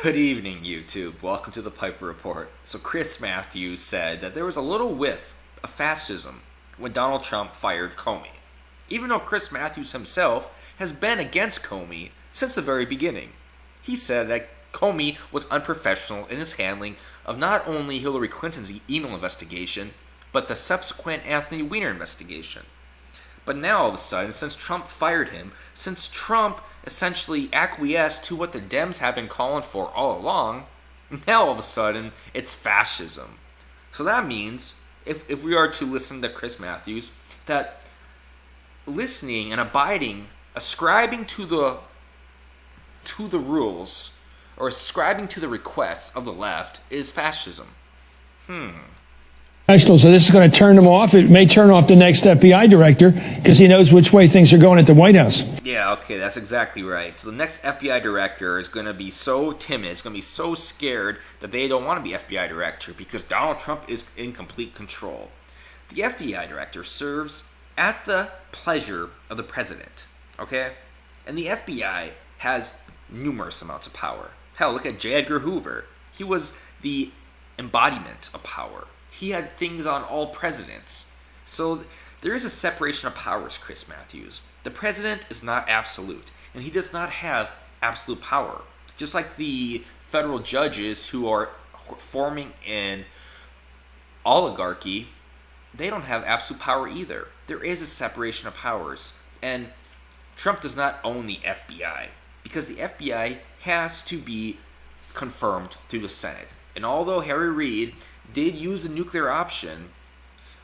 Good evening, YouTube. Welcome to the Piper Report. So Chris Matthews said that there was a little whiff of fascism when Donald Trump fired Comey, even though Chris Matthews himself has been against Comey since the very beginning. He said that Comey was unprofessional in his handling of not only Hillary Clinton's email investigation, but the subsequent Anthony Weiner investigation. But now all of a sudden, since Trump fired him, since Trump essentially acquiesced to what the Dems have been calling for all along, now all of a sudden it's fascism. So that means, if we are to listen to Chris Matthews, that listening and abiding, ascribing to the rules, or ascribing to the requests of the left is fascism. So this is going to turn them off. It may turn off the next FBI director because he knows which way things are going at the White House. Yeah, okay, that's exactly right. So the next FBI director is going to be so timid, is going to be so scared that they don't want to be FBI director because Donald Trump is in complete control. The FBI director serves at the pleasure of the president, okay? And the FBI has numerous amounts of power. Hell, look at J. Edgar Hoover. He was the embodiment of power. He had things on all presidents. So there is a separation of powers, Chris Matthews. The president is not absolute, and he does not have absolute power. Just like the federal judges who are forming an oligarchy, they don't have absolute power either. There is a separation of powers, and Trump does not own the FBI because the FBI has to be confirmed through the Senate. And although Harry Reid did use the nuclear option,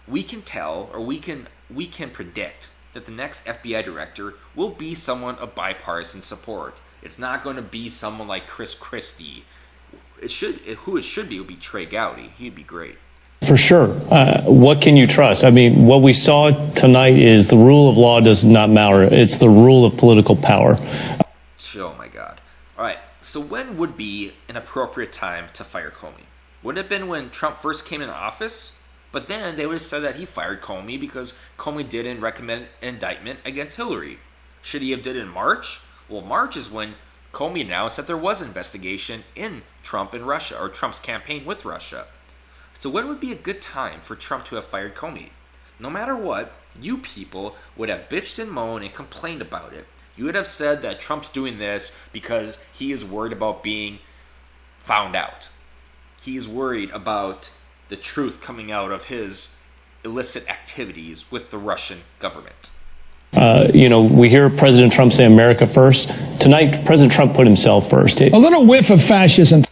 we can tell, or we can predict that the next FBI director will be someone of bipartisan support. It's not going to be someone like Chris Christie. Who it should be would be Trey Gowdy. He'd be great. For sure. What can you trust? I mean, what we saw tonight is the rule of law does not matter. It's the rule of political power. Oh my God. All right. So when would be an appropriate time to fire Comey? Would it have been when Trump first came in office? But then they would have said that he fired Comey because Comey didn't recommend an indictment against Hillary. Should he have did it in March? Well, March is when Comey announced that there was an investigation in Trump and Russia, or Trump's campaign with Russia. So when would be a good time for Trump to have fired Comey? No matter what, you people would have bitched and moaned and complained about it. You would have said that Trump's doing this because he is worried about being found out. He is worried about the truth coming out of his illicit activities with the Russian government. We hear President Trump say America first. Tonight, President Trump put himself first. A little whiff of fascism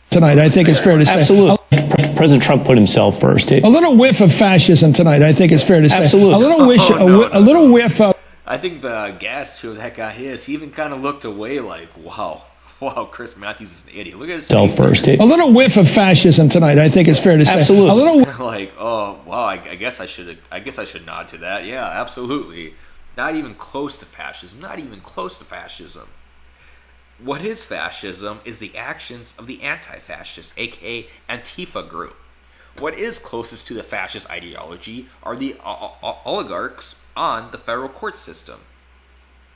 tonight, I think it's fair to say. Absolutely. President Trump put himself first. A little whiff of fascism tonight, I think it's fair to say. Absolutely. A little whiff of... I think the gas who that guy is, he even kind of looked away like, wow, Chris Matthews is an idiot. Look at his face. First. A little whiff of fascism tonight, I think it's fair to say. Absolutely. A little like, oh, wow, I guess I should nod to that. Yeah, absolutely. Not even close to fascism. Not even close to fascism. What is fascism is the actions of the anti-fascists, aka Antifa group. What is closest to the fascist ideology are the oligarchs on the federal court system.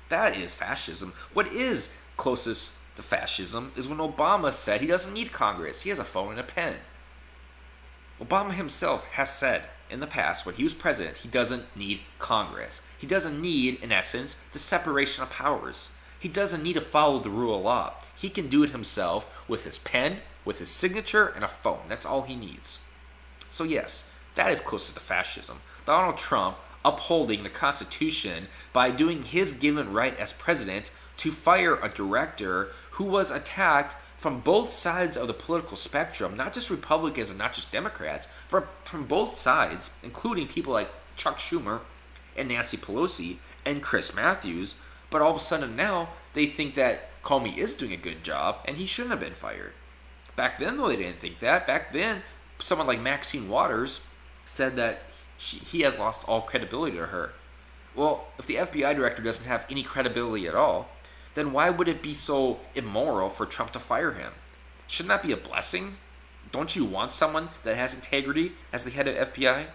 That is fascism. What is closest to fascism is when Obama said he doesn't need Congress. He has a phone and a pen. Obama himself has said in the past, when he was president, he doesn't need Congress. He doesn't need, in essence, the separation of powers. He doesn't need to follow the rule of law. He can do it himself with his pen, with his signature, and a phone. That's all he needs. So yes, that is closest to fascism. Donald Trump upholding the Constitution by doing his given right as president to fire a director who was attacked from both sides of the political spectrum, not just Republicans and not just Democrats, from both sides, including people like Chuck Schumer and Nancy Pelosi and Chris Matthews. But all of a sudden now, they think that Comey is doing a good job and he shouldn't have been fired. Back then, though, they didn't think that. Back then, someone like Maxine Waters said that he has lost all credibility to her. Well, if the FBI director doesn't have any credibility at all, then why would it be so immoral for Trump to fire him? Shouldn't that be a blessing? Don't you want someone that has integrity as the head of FBI?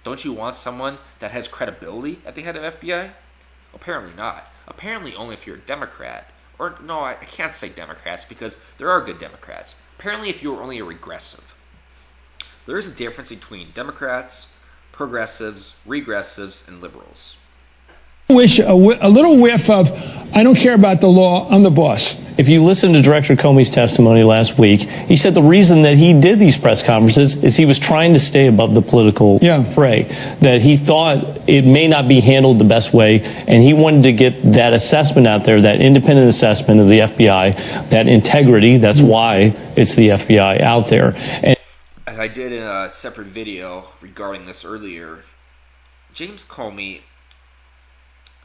Don't you want someone that has credibility at the head of FBI? Apparently not. Apparently only if you're a Democrat or no, I can't say Democrats because there are good Democrats. Apparently, if you're only a regressive, there is a difference between Democrats, progressives, regressives, and liberals. Wish a little whiff of, I don't care about the law, I'm the boss. If you listen to Director Comey's testimony last week, he said the reason that he did these press conferences is he was trying to stay above the political fray, that he thought it may not be handled the best way, and he wanted to get that assessment out there, that independent assessment of the FBI, that integrity. That's why it's the FBI out there. And as I did in a separate video regarding this earlier, James Comey,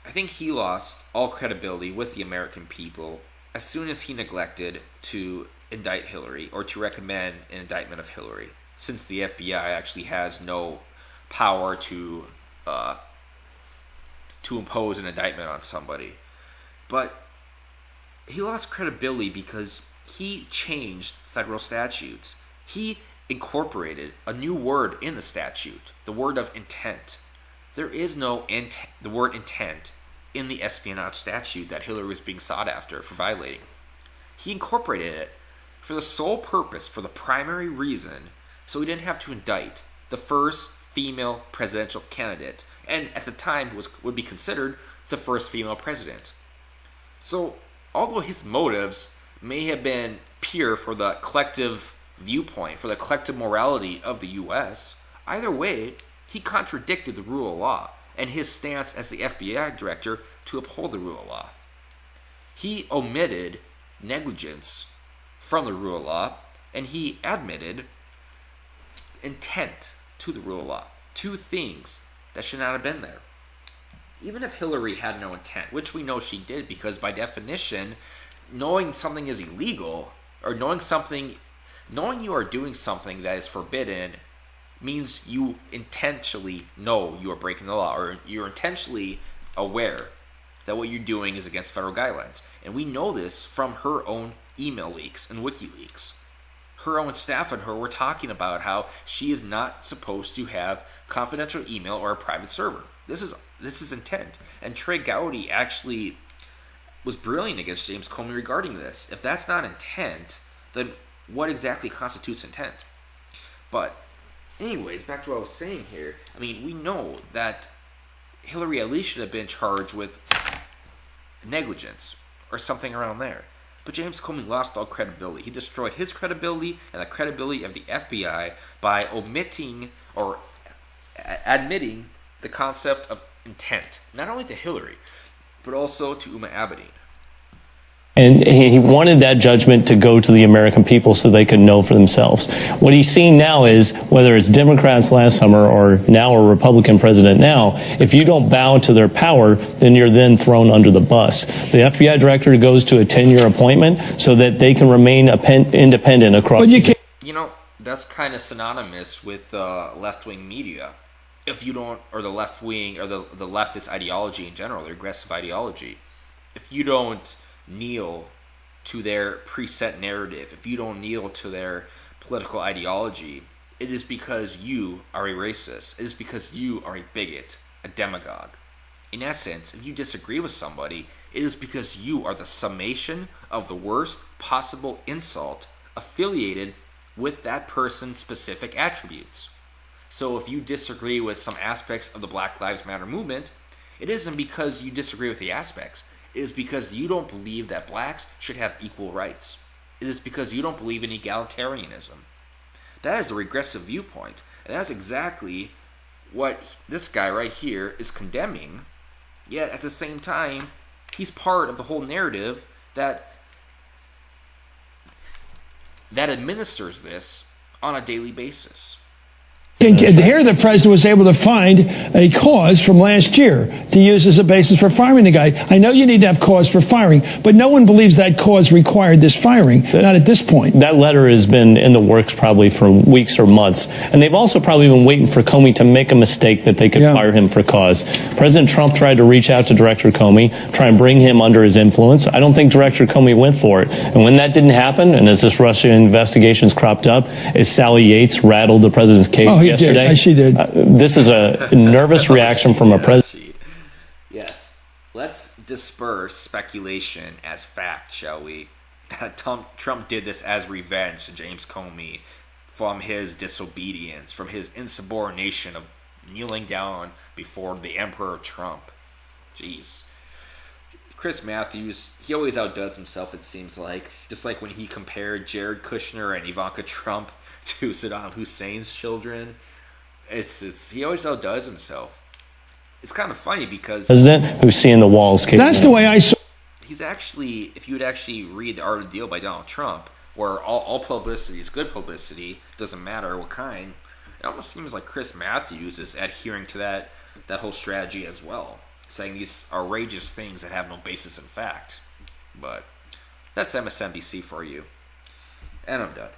I think he lost all credibility with the American people as soon as he neglected to indict Hillary or to recommend an indictment of Hillary, since the FBI actually has no power to impose an indictment on somebody. But he lost credibility because he changed federal statutes. He incorporated a new word in the statute, the word of intent. There is no the word intent in the espionage statute that Hillary was being sought after for violating. He incorporated it for the sole purpose, for the primary reason, so he didn't have to indict the first female presidential candidate, and at the time would be considered the first female president. So, although his motives may have been pure for the collective viewpoint, for the collective morality of the U.S., either way, he contradicted the rule of law and his stance as the FBI director to uphold the rule of law. He omitted negligence from the rule of law, and he admitted intent to the rule of law. Two things that should not have been there. Even if Hillary had no intent, which we know she did, because by definition, knowing something is illegal, or knowing you are doing something that is forbidden, means you intentionally know you are breaking the law, or you're intentionally aware that what you're doing is against federal guidelines. And we know this from her own email leaks and WikiLeaks. Her own staff and her were talking about how she is not supposed to have confidential email or a private server. This is intent. And Trey Gowdy actually was brilliant against James Comey regarding this. If that's not intent, then what exactly constitutes intent? But anyways, back to what I was saying here. I mean, we know that Hillary at least should have been charged with negligence or something around there. But James Comey lost all credibility. He destroyed his credibility and the credibility of the FBI by omitting or admitting the concept of intent, not only to Hillary, but also to Uma Abedin. And he wanted that judgment to go to the American people so they could know for themselves. What he's seeing now is, whether it's Democrats last summer or now a Republican president now, if you don't bow to their power, then you're then thrown under the bus. The FBI director goes to a 10-year appointment so that they can remain independent across. You know, that's kind of synonymous with left-wing media. If you don't, or the left-wing, or the leftist ideology in general, the regressive ideology, if you don't kneel to their preset narrative, if you don't kneel to their political ideology, it is because you are a racist. It is because you are a bigot, a demagogue. In essence, if you disagree with somebody, it is because you are the summation of the worst possible insult affiliated with that person's specific attributes. So if you disagree with some aspects of the Black Lives Matter movement, it isn't because you disagree with the aspects. It is because you don't believe that blacks should have equal rights. It is because you don't believe in egalitarianism. That is the regressive viewpoint. And that's exactly what this guy right here is condemning. Yet at the same time, he's part of the whole narrative that administers this on a daily basis. Here, the president was able to find a cause from last year to use as a basis for firing the guy. I know you need to have cause for firing, but no one believes that cause required this firing, not at this point. That letter has been in the works probably for weeks or months, and they've also probably been waiting for Comey to make a mistake that they could fire him for cause. President Trump tried to reach out to Director Comey, try and bring him under his influence. I don't think Director Comey went for it. And when that didn't happen, and as this Russia investigation's cropped up, as Sally Yates rattled the president's cage yesterday. She did. This is a nervous reaction from a president. Yes. Let's disperse speculation as fact, shall we? That Trump did this as revenge to James Comey from his disobedience, from his insubordination of kneeling down before the Emperor Trump. Jeez. Chris Matthews, he always outdoes himself, it seems like. Just like when he compared Jared Kushner and Ivanka Trump to Saddam Hussein's children. He always outdoes himself. It's kind of funny because... President who's seeing the walls caving. That's the way I saw. He's actually, if you would actually read The Art of the Deal by Donald Trump, where all publicity is good publicity, doesn't matter what kind, it almost seems like Chris Matthews is adhering to that whole strategy as well, saying these outrageous things that have no basis in fact. But that's MSNBC for you. And I'm done.